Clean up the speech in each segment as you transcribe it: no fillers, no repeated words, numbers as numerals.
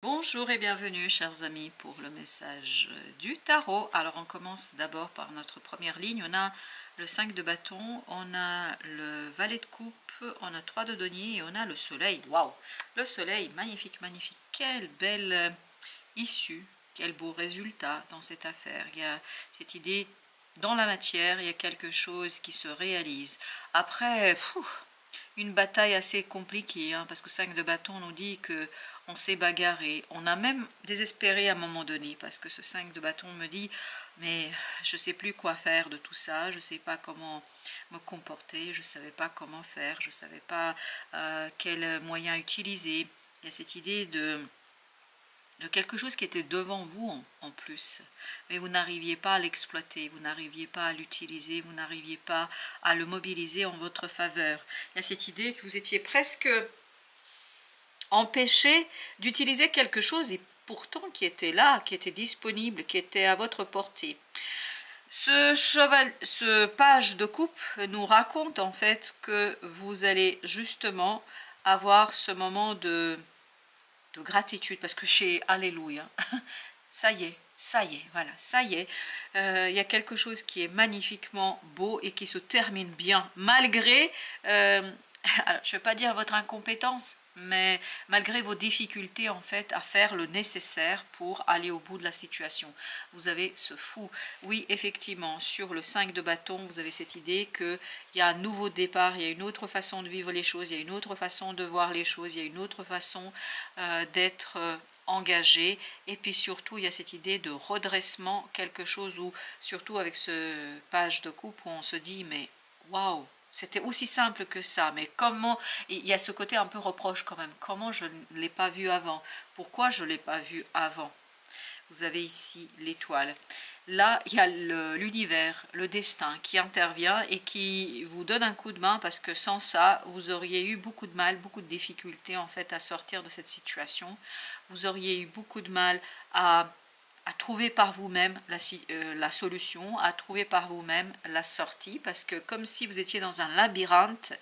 Bonjour et bienvenue chers amis pour le message du tarot. Alors on commence d'abord par notre première ligne. On a le 5 de bâton, on a le valet de coupe, on a 3 de denier et on a le soleil. Waouh! Le soleil, magnifique, magnifique. Quelle belle issue, quel beau résultat dans cette affaire. Il y a cette idée dans la matière, il y a quelque chose qui se réalise. Après, une bataille assez compliquée, hein, parce que 5 de bâton nous dit que on s'est bagarré, on a même désespéré à un moment donné, parce que ce 5 de bâton me dit, mais je ne sais plus quoi faire de tout ça, je ne sais pas comment me comporter, je ne savais pas comment faire, je ne savais pas quel moyen utiliser. Il y a cette idée de quelque chose qui était devant vous en plus, mais vous n'arriviez pas à l'exploiter, vous n'arriviez pas à l'utiliser, vous n'arriviez pas à le mobiliser en votre faveur. Il y a cette idée que vous étiez presque empêché d'utiliser quelque chose et pourtant qui était là, qui était disponible, qui était à votre portée. Ce page de coupe nous raconte en fait que vous allez justement avoir ce moment de gratitude, parce que chez Alléluia, ça y est, voilà, ça y est, il y a quelque chose qui est magnifiquement beau et qui se termine bien, malgré, alors, je ne vais pas dire votre incompétence, mais malgré vos difficultés en fait à faire le nécessaire pour aller au bout de la situation. Vous avez ce fou. Oui, effectivement, sur le 5 de bâton, vous avez cette idée qu'il y a un nouveau départ, il y a une autre façon de vivre les choses, il y a une autre façon de voir les choses, il y a une autre façon d'être engagé. Et puis surtout, il y a cette idée de redressement, quelque chose où, surtout avec ce page de coupe, où on se dit, mais waouh! C'était aussi simple que ça, mais comment, il y a ce côté un peu reproche quand même, comment je ne l'ai pas vu avant, pourquoi je ne l'ai pas vu avant. Vous avez ici l'étoile. Là, il y a l'univers, le destin qui intervient et qui vous donne un coup de main, parce que sans ça, vous auriez eu beaucoup de mal, beaucoup de difficultés en fait à sortir de cette situation. Vous auriez eu beaucoup de mal à trouver par vous-même la solution, à trouver par vous-même la sortie, parce que comme si vous étiez dans un labyrinthe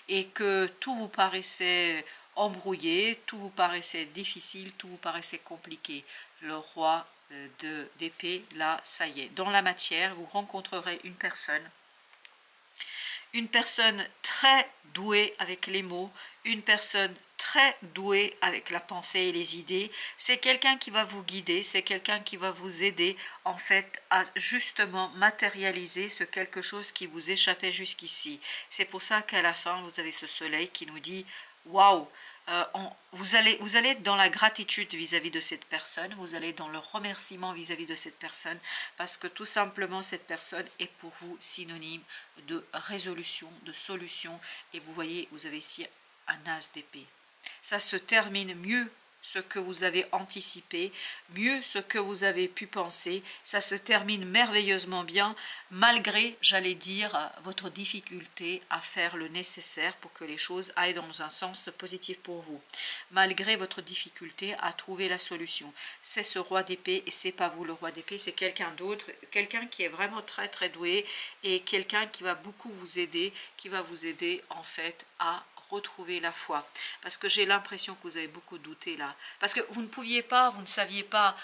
et que tout vous paraissait embrouillé, tout vous paraissait difficile, tout vous paraissait compliqué. Le roi d'épée, là, ça y est. Dans la matière, vous rencontrerez une personne très douée avec les mots, une personne très douée avec la pensée et les idées. C'est quelqu'un qui va vous guider, c'est quelqu'un qui va vous aider en fait à justement matérialiser ce quelque chose qui vous échappait jusqu'ici. C'est pour ça qu'à la fin, vous avez ce soleil qui nous dit « Waouh !» vous allez être dans la gratitude vis-à-vis de cette personne, vous allez dans le remerciement vis-à-vis de cette personne, parce que tout simplement cette personne est pour vous synonyme de résolution, de solution. Et vous voyez, vous avez ici un as d'épée. Ça se termine mieux ce que vous avez anticipé, mieux ce que vous avez pu penser, ça se termine merveilleusement bien, malgré, j'allais dire, votre difficulté à faire le nécessaire pour que les choses aillent dans un sens positif pour vous, malgré votre difficulté à trouver la solution. C'est ce roi d'épée, et c'est pas vous le roi d'épée, c'est quelqu'un d'autre, quelqu'un qui est vraiment très très doué, et quelqu'un qui va beaucoup vous aider, qui va vous aider en fait à retrouver la foi, parce que j'ai l'impression que vous avez beaucoup douté là, parce que vous ne pouviez pas, vous ne saviez pas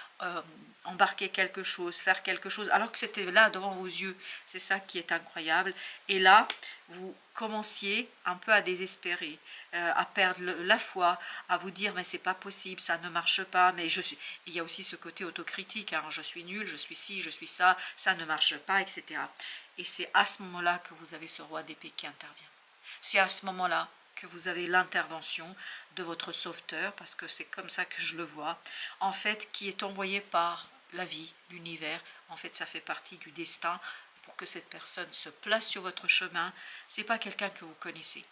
embarquer quelque chose, faire quelque chose, alors que c'était là devant vos yeux. C'est ça qui est incroyable. Et là, vous commenciez un peu à désespérer, à perdre la foi, à vous dire mais c'est pas possible, ça ne marche pas, mais je suis. Il y a aussi ce côté autocritique, hein, je suis nul, je suis ci, je suis ça, ça ne marche pas, etc. Et c'est à ce moment-là que vous avez ce roi d'épée qui intervient. C'est à ce moment-là que vous avez l'intervention de votre sauveteur, parce que c'est comme ça que je le vois, en fait, qui est envoyé par la vie, l'univers. En fait, ça fait partie du destin pour que cette personne se place sur votre chemin. C'est pas quelqu'un que vous connaissez.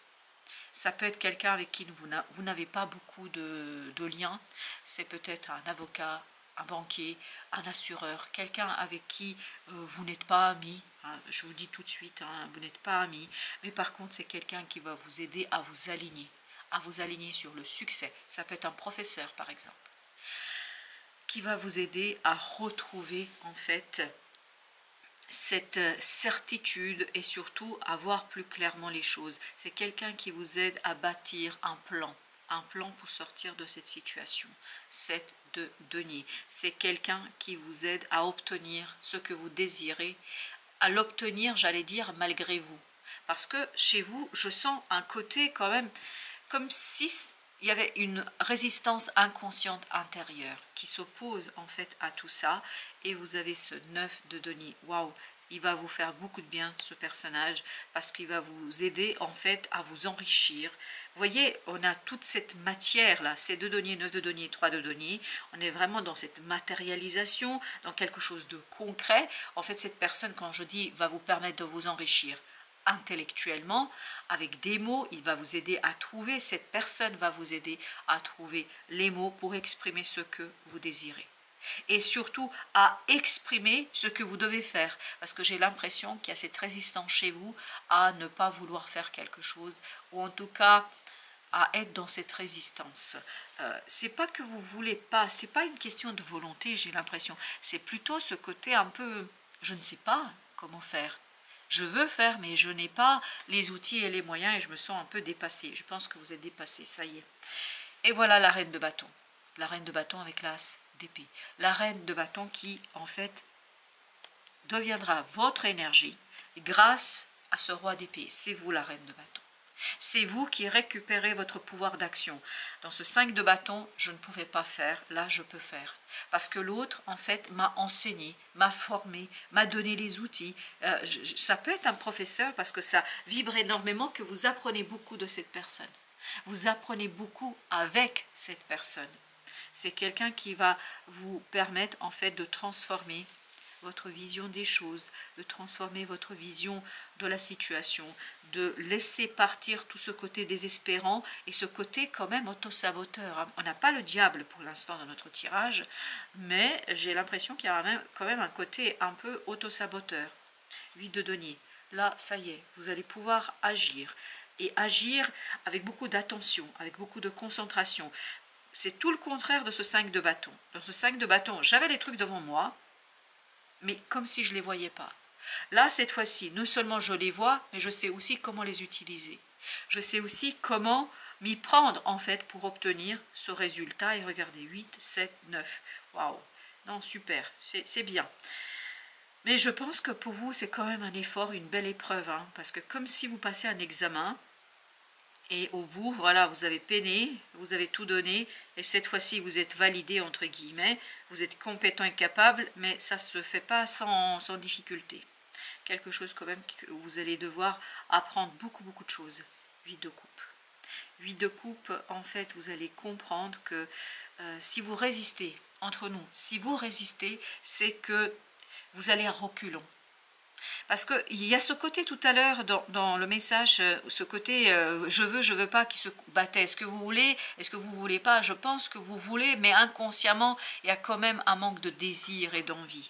Ça peut être quelqu'un avec qui vous n'avez pas beaucoup de liens. C'est peut-être un avocat, un banquier, un assureur, quelqu'un avec qui vous n'êtes pas amis. Hein, je vous dis tout de suite, hein, vous n'êtes pas amis. Mais par contre, c'est quelqu'un qui va vous aider à vous aligner sur le succès. Ça peut être un professeur, par exemple, qui va vous aider à retrouver en fait cette certitude et surtout à voir plus clairement les choses. C'est quelqu'un qui vous aide à bâtir un plan. un plan pour sortir de cette situation. 7 de denier, c'est quelqu'un qui vous aide à obtenir ce que vous désirez, à l'obtenir, j'allais dire, malgré vous. Parce que chez vous, je sens un côté quand même, comme si il y avait une résistance inconsciente intérieure qui s'oppose en fait à tout ça. Et vous avez ce 9 de denier. Waouh! Il va vous faire beaucoup de bien, ce personnage, parce qu'il va vous aider en fait à vous enrichir. Vous voyez, on a toute cette matière-là, c'est 2 deniers, 9 de denier, 3 de denier. On est vraiment dans cette matérialisation, dans quelque chose de concret. En fait, cette personne, quand je dis, va vous permettre de vous enrichir intellectuellement, avec des mots, il va vous aider à trouver, cette personne va vous aider à trouver les mots pour exprimer ce que vous désirez. Et surtout à exprimer ce que vous devez faire, parce que j'ai l'impression qu'il y a cette résistance chez vous à ne pas vouloir faire quelque chose, ou en tout cas à être dans cette résistance. C'est pas que vous voulez pas, c'est pas une question de volonté, j'ai l'impression, c'est plutôt ce côté un peu, je ne sais pas comment faire. Je veux faire, mais je n'ai pas les outils et les moyens et je me sens un peu dépassée. Je pense que vous êtes dépassé, ça y est. Et voilà la reine de bâton. La reine de bâton avec l'as d'épée. La reine de bâton qui, en fait, deviendra votre énergie grâce à ce roi d'épée. C'est vous la reine de bâton. C'est vous qui récupérez votre pouvoir d'action. Dans ce 5 de bâton, je ne pouvais pas faire, là je peux faire. Parce que l'autre, en fait, m'a enseigné, m'a formé, m'a donné les outils. Ça peut être un professeur parce que ça vibre énormément que vous apprenez beaucoup de cette personne. Vous apprenez beaucoup avec cette personne. C'est quelqu'un qui va vous permettre, en fait, de transformer votre vision des choses, de transformer votre vision de la situation, de laisser partir tout ce côté désespérant et ce côté quand même autosaboteur. On n'a pas le diable pour l'instant dans notre tirage, mais j'ai l'impression qu'il y a quand même un côté un peu autosaboteur. 8 de denier. Là, ça y est, vous allez pouvoir agir. Et agir avec beaucoup d'attention, avec beaucoup de concentration. C'est tout le contraire de ce 5 de bâton. Dans ce 5 de bâton, j'avais les trucs devant moi, mais comme si je ne les voyais pas. Là, cette fois-ci, non seulement je les vois, mais je sais aussi comment les utiliser. Je sais aussi comment m'y prendre, en fait, pour obtenir ce résultat. Et regardez, 8, 7, 9. Waouh! Non, super, c'est bien. Mais je pense que pour vous, c'est quand même un effort, une belle épreuve, hein, parce que comme si vous passez un examen, et au bout, voilà, vous avez peiné, vous avez tout donné, et cette fois-ci, vous êtes validé, entre guillemets, vous êtes compétent et capable, mais ça ne se fait pas sans difficulté. Quelque chose quand même que vous allez devoir apprendre beaucoup de choses. 8 de coupe. 8 de coupe, en fait, vous allez comprendre que si vous résistez, entre nous, si vous résistez, c'est que vous allez à reculons. Parce qu'il y a ce côté tout à l'heure dans le message, ce côté je veux pas qui se battait. Est-ce que vous voulez, est-ce que vous voulez pas? Je pense que vous voulez, mais inconsciemment, il y a quand même un manque de désir et d'envie.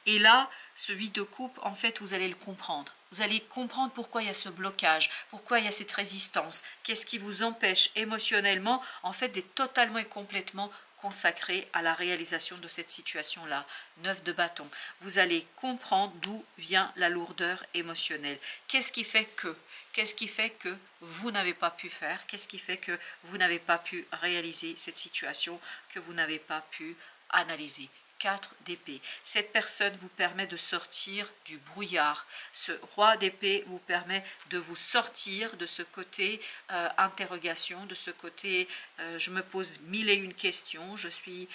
Et là, ce 8 de coupe, en fait, vous allez le comprendre. Vous allez comprendre pourquoi il y a ce blocage, pourquoi il y a cette résistance, qu'est-ce qui vous empêche émotionnellement, en fait, d'être totalement et complètement consacré à la réalisation de cette situation-là. 9 de bâton. Vous allez comprendre d'où vient la lourdeur émotionnelle. Qu'est-ce qui fait que vous n'avez pas pu faire? Qu'est-ce qui fait que vous n'avez pas pu réaliser cette situation, que vous n'avez pas pu analyser? 4 d'épée. Cette personne vous permet de sortir du brouillard. Ce roi d'épée vous permet de vous sortir de ce côté interrogation, de ce côté je me pose 1001 questions, je suis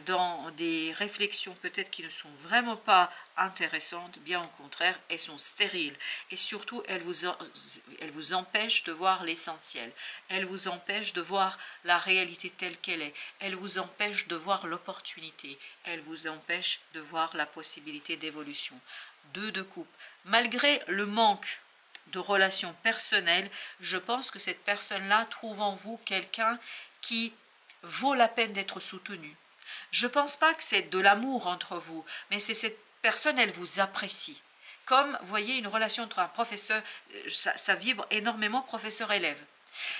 dans des réflexions peut-être qui ne sont vraiment pas intéressantes, bien au contraire, elles sont stériles. Et surtout, elles vous empêchent de voir l'essentiel. Elles vous empêchent de voir la réalité telle qu'elle est. Elles vous empêchent de voir l'opportunité. Elles vous empêchent de voir la possibilité d'évolution. 2 de coupe. Malgré le manque de relations personnelles, je pense que cette personne-là trouve en vous quelqu'un qui vaut la peine d'être soutenu. Je ne pense pas que c'est de l'amour entre vous, mais c'est cette personne, elle vous apprécie. Comme, vous voyez, une relation entre un professeur, ça vibre énormément professeur-élève.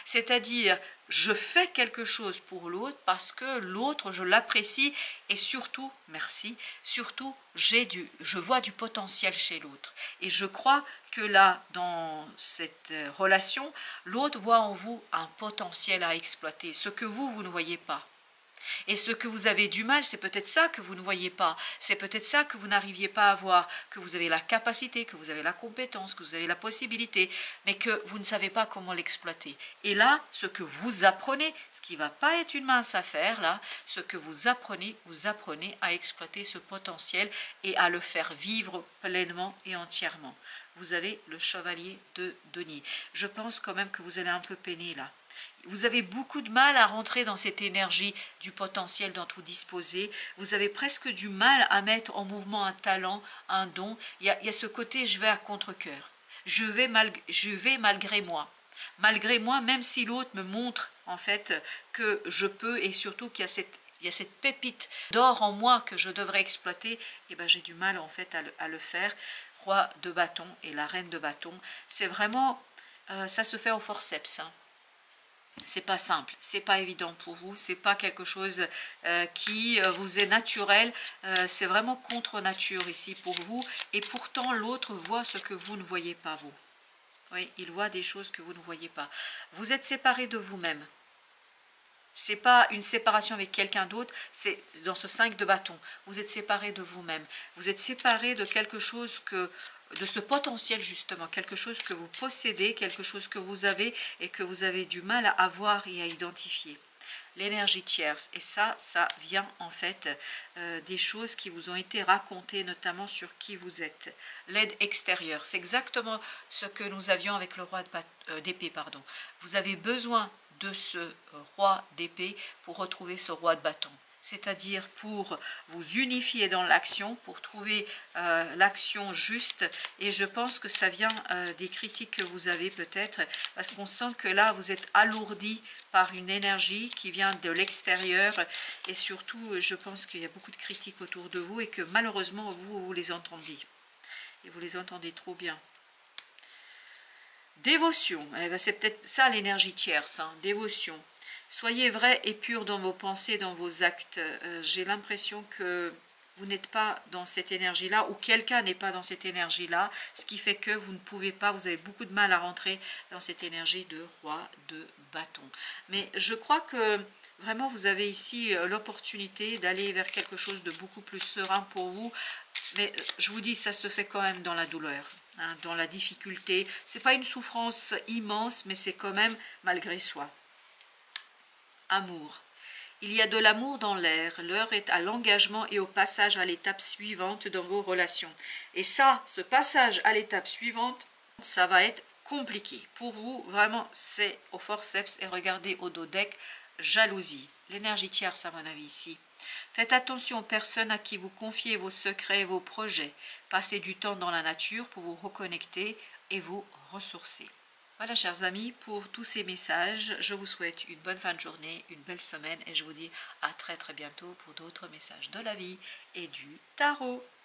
C'est-à-dire, je fais quelque chose pour l'autre parce que l'autre, je l'apprécie et surtout, merci, surtout, je vois du potentiel chez l'autre. Et je crois que là, dans cette relation, l'autre voit en vous un potentiel à exploiter, ce que vous ne voyez pas. Et ce que vous avez du mal, c'est peut-être ça que vous ne voyez pas, c'est peut-être ça que vous n'arriviez pas à voir, que vous avez la capacité, que vous avez la compétence, que vous avez la possibilité, mais que vous ne savez pas comment l'exploiter. Et là, ce que vous apprenez, ce qui ne va pas être une mince affaire, là, ce que vous apprenez à exploiter ce potentiel et à le faire vivre pleinement et entièrement. Vous avez le chevalier de denier. Je pense quand même que vous allez un peu peiner là. Vous avez beaucoup de mal à rentrer dans cette énergie du potentiel dont vous disposez. Vous avez presque du mal à mettre en mouvement un talent, un don. Il y a ce côté, je vais à contre-cœur. Je vais malgré moi. Malgré moi, même si l'autre me montre en fait que je peux et surtout qu'il y a cette pépite d'or en moi que je devrais exploiter, et ben j'ai du mal en fait à le faire. Roi de bâton et la reine de bâton, c'est vraiment, ça se fait au forceps. Hein. C'est pas simple, c'est pas évident pour vous, c'est pas quelque chose qui vous est naturel, c'est vraiment contre nature ici pour vous, et pourtant l'autre voit ce que vous ne voyez pas vous. Oui, il voit des choses que vous ne voyez pas. Vous êtes séparé de vous-même. C'est pas une séparation avec quelqu'un d'autre, c'est dans ce 5 de bâton. Vous êtes séparé de vous-même. Vous êtes séparé de quelque chose de ce potentiel justement, quelque chose que vous possédez, quelque chose que vous avez et que vous avez du mal à voir et à identifier. L'énergie tierce, et ça vient en fait des choses qui vous ont été racontées, notamment sur qui vous êtes. L'aide extérieure, c'est exactement ce que nous avions avec le roi d'épée. Vous avez besoin de ce roi d'épée pour retrouver ce roi de bâton. C'est-à-dire pour vous unifier dans l'action, pour trouver l'action juste. Et je pense que ça vient des critiques que vous avez peut-être, parce qu'on sent que là, vous êtes alourdi par une énergie qui vient de l'extérieur. Et surtout, je pense qu'il y a beaucoup de critiques autour de vous et que malheureusement, vous les entendez. Et vous les entendez trop bien. Dévotion, eh ben, c'est peut-être ça l'énergie tierce, hein, dévotion. Soyez vrai et pur dans vos pensées, dans vos actes. J'ai l'impression que vous n'êtes pas dans cette énergie-là, ou quelqu'un n'est pas dans cette énergie-là, ce qui fait que vous ne pouvez pas, vous avez beaucoup de mal à rentrer dans cette énergie de roi de bâton. Mais je crois que vraiment vous avez ici l'opportunité d'aller vers quelque chose de beaucoup plus serein pour vous. Mais je vous dis, ça se fait quand même dans la douleur, hein, dans la difficulté. Ce n'est pas une souffrance immense, mais c'est quand même malgré soi. Amour. Il y a de l'amour dans l'air, l'heure est à l'engagement et au passage à l'étape suivante dans vos relations. Et ça, ce passage à l'étape suivante, ça va être compliqué. Pour vous, vraiment, c'est au forceps et regardez au dos deck, jalousie. L'énergie tierce, à mon avis, ici. Faites attention aux personnes à qui vous confiez vos secrets et vos projets. Passez du temps dans la nature pour vous reconnecter et vous ressourcer. Voilà, chers amis, pour tous ces messages, je vous souhaite une bonne fin de journée, une belle semaine et je vous dis à très bientôt pour d'autres messages de la vie et du tarot.